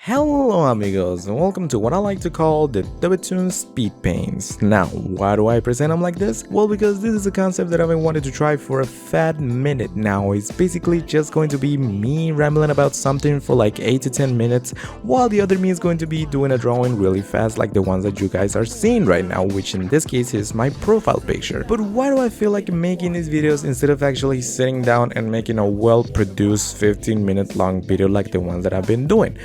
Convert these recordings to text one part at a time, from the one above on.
Hello amigos and welcome to what I like to call the Dobetoons speed paints. Now, why do I present them like this? Well, because this is a concept that I've been wanting to try for a fat minute now. It's basically just going to be me rambling about something for like 8 to 10 minutes, while the other me is going to be doing a drawing really fast like the ones that you guys are seeing right now, which in this case is my profile picture. But why do I feel like making these videos instead of actually sitting down and making a well-produced 15-minute long video like the ones that I've been doing?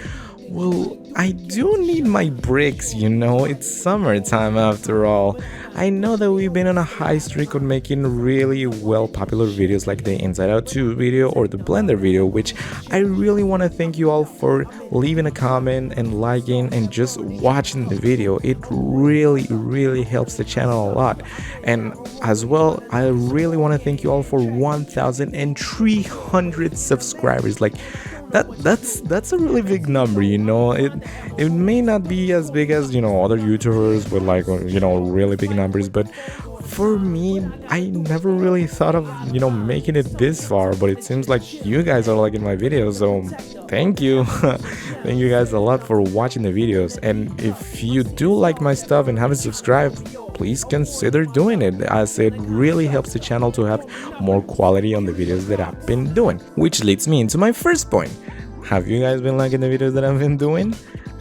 Well, I do need my breaks, it's summertime after all. I know that we've been on a high streak of making really well popular videos like the Inside Out 2 video or the Blender video, which I really want to thank you all for leaving a comment and liking and just watching the video. It really helps the channel a lot. And as well, I really want to thank you all for 1,300 subscribers. That's a really big number. It may not be as big as other YouTubers with really big numbers, but for me, I never really thought of making it this far. But it seems like you guys are liking my videos, so thank you. Thank you guys a lot for watching the videos. And if you do like my stuff and haven't subscribed, please consider doing it, as it really helps the channel to have more quality on the videos that I've been doing. Which leads me into my first point. Have you guys been liking the videos that I've been doing?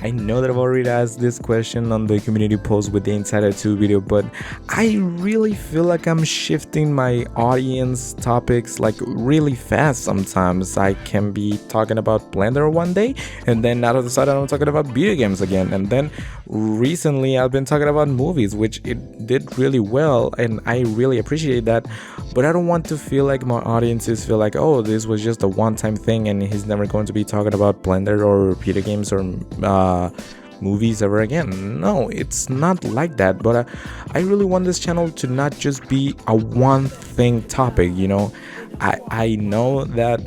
I know that I've already asked this question on the community post with the Insider 2 video, but I really feel like I'm shifting my audience topics like really fast sometimes. I can be talking about Blender one day, and then out of the sudden I'm talking about video games again, and then recently I've been talking about movies, which it did really well, and I really appreciate that. But I don't want to feel like my audiences feel like, oh, this was just a one-time thing and he's never going to be talking about Blender or video games or movies ever again. No, it's not like that. But I really want this channel to not just be a one-thing topic. I know that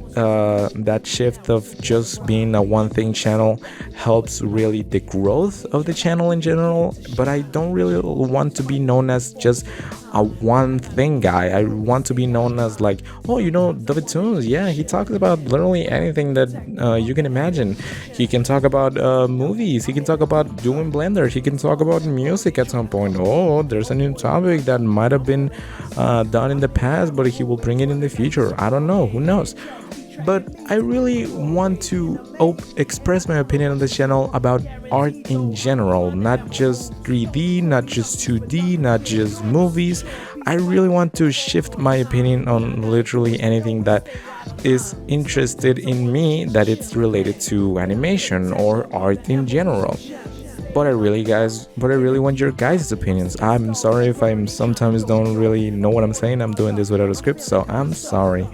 that shift of just being a one-thing channel helps really the growth of the channel in general, but I don't really want to be known as just a one-thing guy. I want to be known as like, oh, Dobetoons, yeah, he talks about literally anything that you can imagine. He can talk about movies, he can talk about doing Blender, he can talk about music at some point. Oh, there's a new topic that might have been done in the past, but he will bring it in the future. I don't know, who knows. But I really want to express my opinion on this channel about art in general, not just 3D, not just 2D, not just movies. I really want to shift my opinion on literally anything that is interested in me, that it's related to animation or art in general. But I really want your guys' opinions. I'm sorry if I sometimes don't really know what I'm saying. I'm doing this without a script, so I'm sorry.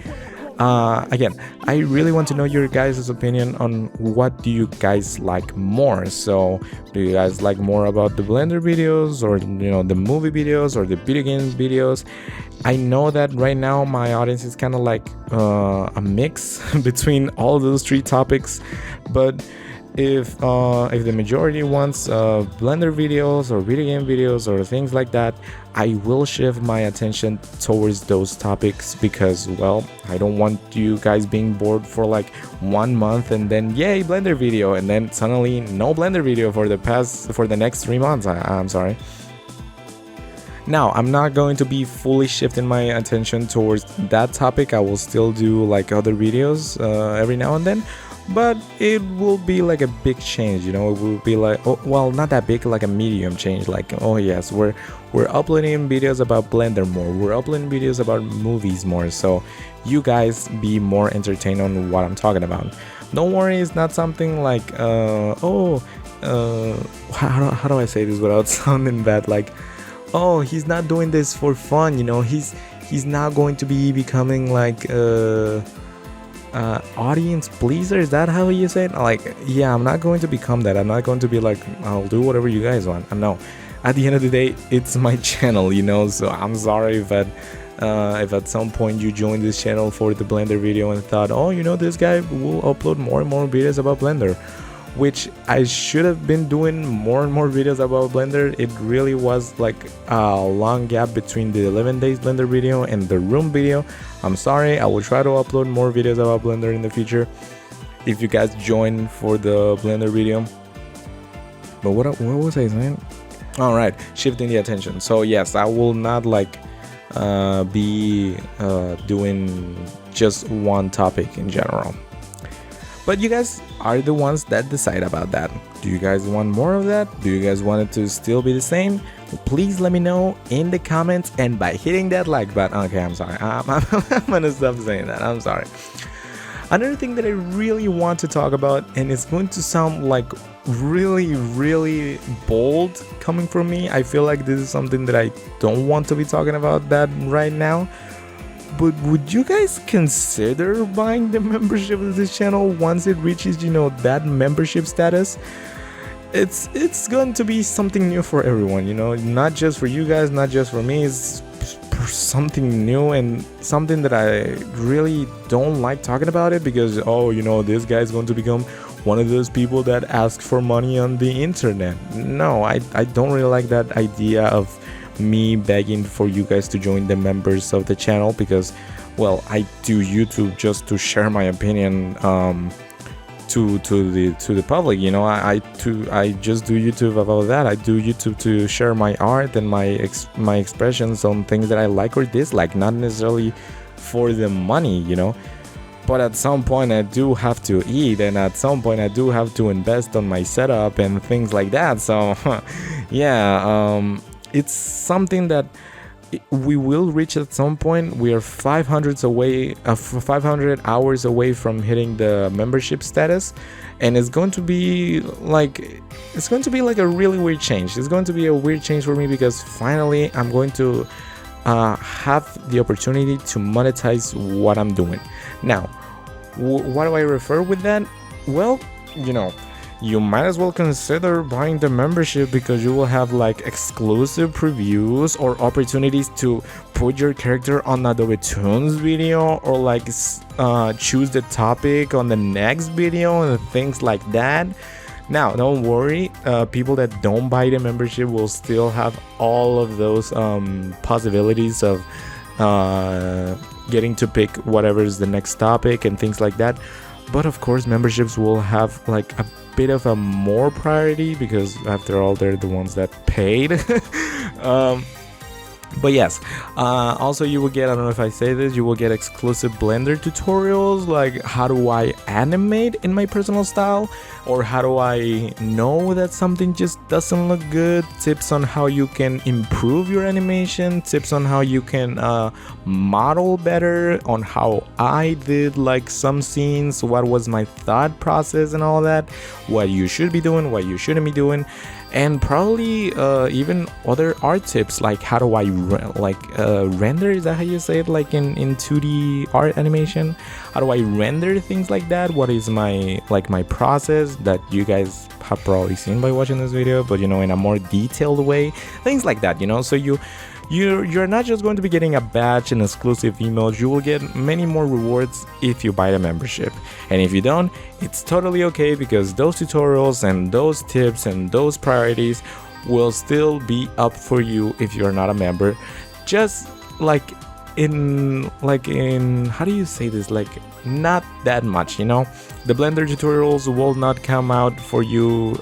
Again, I really want to know your guys' opinion on what do you guys like more. So do you guys like more about the Blender videos, or the movie videos, or the video game videos? I know that right now my audience is kind of like a mix between all those three topics, but if the majority wants Blender videos or video game videos or things like that, I will shift my attention towards those topics, because, well, I don't want you guys being bored for like 1 month and then yay, Blender video, and then suddenly no Blender video for the next 3 months. I'm sorry. Now, I'm not going to be fully shifting my attention towards that topic. I will still do like other videos every now and then. But it will be like a big change, it will be like, oh, well, not that big, like a medium change, like, oh yes, we're uploading videos about Blender more, we're uploading videos about movies more, so you guys be more entertained on what I'm talking about. Don't worry, it's not something like, how do I say this without sounding bad, like, oh, he's not doing this for fun, he's not going to be becoming like, audience pleaser, is that how you say it? Like, yeah, I'm not going to become that. I'm not going to be like, I'll do whatever you guys want. No, at the end of the day, it's my channel, so I'm sorry if at some point you joined this channel for the Blender video and thought, oh, this guy will upload more and more videos about Blender, which I should have been doing more and more videos about Blender. It really was like a long gap between the 11 days Blender video and the room video. I'm sorry, I will try to upload more videos about Blender in the future. if you guys join for the Blender video. But what was I saying? All right, shifting the attention. So yes, I will not like be doing just one topic in general. But you guys are the ones that decide about that. Do you guys want more of that? Do you guys want it to still be the same? Please let me know in the comments and by hitting that like button. Okay, I'm sorry. I'm gonna stop saying that. I'm sorry. Another thing that I really want to talk about, and it's going to sound like really bold coming from me. I feel like this is something that I don't want to be talking about that right now. But would you guys consider buying the membership of this channel once it reaches, you know, that membership status? It's going to be something new for everyone, you know, not just for you guys, not just for me. It's something new and something that I really don't like talking about it because, oh, you know, this guy's going to become one of those people that ask for money on the internet. No, I don't really like that idea of me begging for you guys to join the members of the channel because, well, I do YouTube just to share my opinion to the public, you know. I just do YouTube about that. I do YouTube to share my art and my expressions on things that I like or dislike, not necessarily for the money, you know. But at some point I do have to eat, and at some point I do have to invest on my setup and things like that. So yeah, it's something that we will reach at some point. We are 500 hours away from hitting the membership status, and it's going to be like a really weird change. It's going to be a weird change for me because finally I'm going to have the opportunity to monetize what I'm doing. Now, what do I refer with that? Well, you know, you might as well consider buying the membership because you will have like exclusive previews or opportunities to put your character on a Dobetoons video, or like choose the topic on the next video and things like that. Now, don't worry, people that don't buy the membership will still have all of those possibilities of getting to pick whatever is the next topic and things like that. But of course, memberships will have like a bit of a more priority because after all, they're the ones that paid. But yes, also you will get, I don't know if I say this, you will get exclusive Blender tutorials, like how do I animate in my personal style, or how do I know that something just doesn't look good, tips on how you can improve your animation, tips on how you can model better, on how I did like some scenes, what was my thought process and all that, what you should be doing, what you shouldn't be doing. And probably even other art tips, like how do I render, is that how you say it, like in 2D art animation? How do I render things like that? What is my process that you guys have probably seen by watching this video, but you know, in a more detailed way, things like that, you know. So you're not just going to be getting a badge and exclusive emails, you will get many more rewards if you buy the membership. And if you don't, it's totally okay, because those tutorials and those tips and those priorities will still be up for you if you're not a member. Just like in how do you say this, like not that much, you know. The Blender tutorials will not come out for you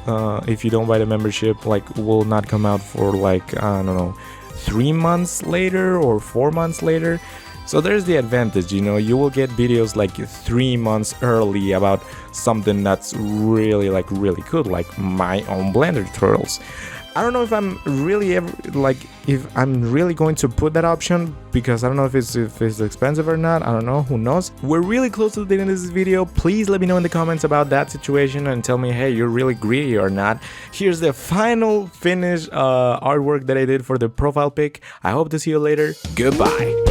if you don't buy the membership, like will not come out for like, I don't know, 3 months later or 4 months later. So there's the advantage, you know, you will get videos like 3 months early about something that's really good, like my own Blender tutorials. I don't know if I'm really if I'm really going to put that option, because I don't know if it's expensive or not. I don't know, who knows. We're really close to the end of this video. Please let me know in the comments about that situation and tell me, hey, you're really greedy or not. Here's the final finished artwork that I did for the profile pic. I hope to see you later. Goodbye.